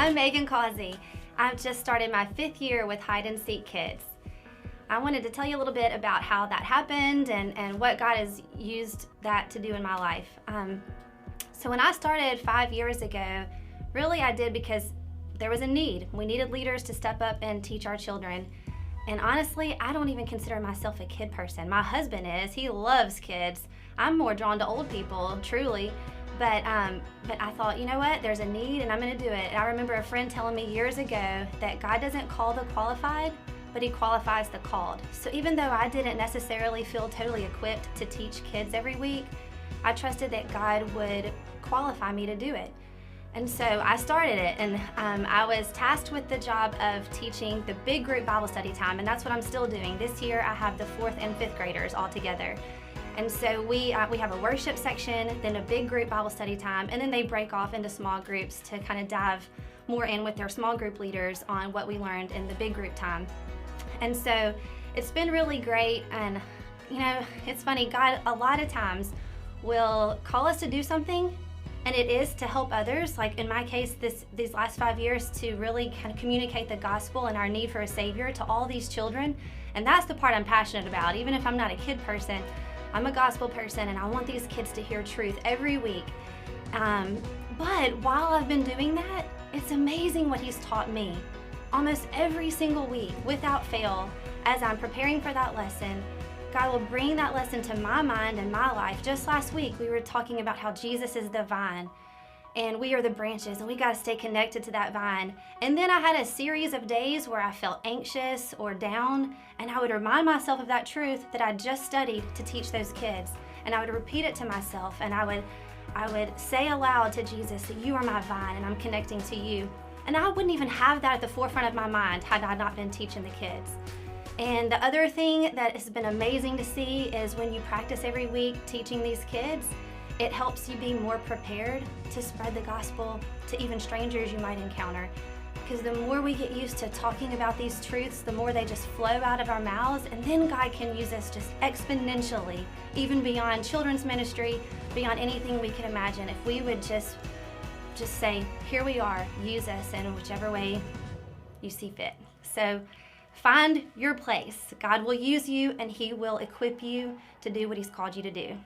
I'm Magan Causey. I've just started my 5th year with Hide and Seek Kids. I wanted to tell you a little bit about how that happened and what God has used that to do in my life. So when I started 5 years ago, really I did because there was a need. We needed leaders to step up and teach our children. And honestly, I don't even consider myself a kid person. My husband is. He loves kids. I'm more drawn to old people, truly. But I thought, you know what? There's a need and I'm going to do it. And I remember a friend telling me years ago that God doesn't call the qualified, but He qualifies the called. So even though I didn't necessarily feel totally equipped to teach kids every week, I trusted that God would qualify me to do it. And so I started it, and I was tasked with the job of teaching the big group Bible study time, and that's what I'm still doing. This year I have the 4th and 5th graders all together. And so we have a worship section, then a big group Bible study time, and then they break off into small groups to kind of dive more in with their small group leaders on what we learned in the big group time. And so it's been really great, and you know, it's funny, God a lot of times will call us to do something, and it is to help others, like in my case these last 5 years, to really kind of communicate the gospel and our need for a Savior to all these children. And that's the part I'm passionate about. Even if I'm not a kid person, I'm a gospel person, and I want these kids to hear truth every week. But while I've been doing that, it's amazing what He's taught me. Almost every single week, without fail, as I'm preparing for that lesson, God will bring that lesson to my mind and my life. Just last week, we were talking about how Jesus is the vine and we are the branches, and we got to stay connected to that vine. And then I had a series of days where I felt anxious or down, and I would remind myself of that truth that I just studied to teach those kids. And I would repeat it to myself, and I would say aloud to Jesus that you are my vine and I'm connecting to you. And I wouldn't even have that at the forefront of my mind had I not been teaching the kids. And the other thing that has been amazing to see is when you practice every week teaching these kids, it helps you be more prepared to spread the gospel to even strangers you might encounter. Because the more we get used to talking about these truths, the more they just flow out of our mouths, and then God can use us just exponentially, even beyond children's ministry, beyond anything we could imagine. If we would just say, here we are, use us in whichever way you see fit. So find your place. God will use you, and He will equip you to do what He's called you to do.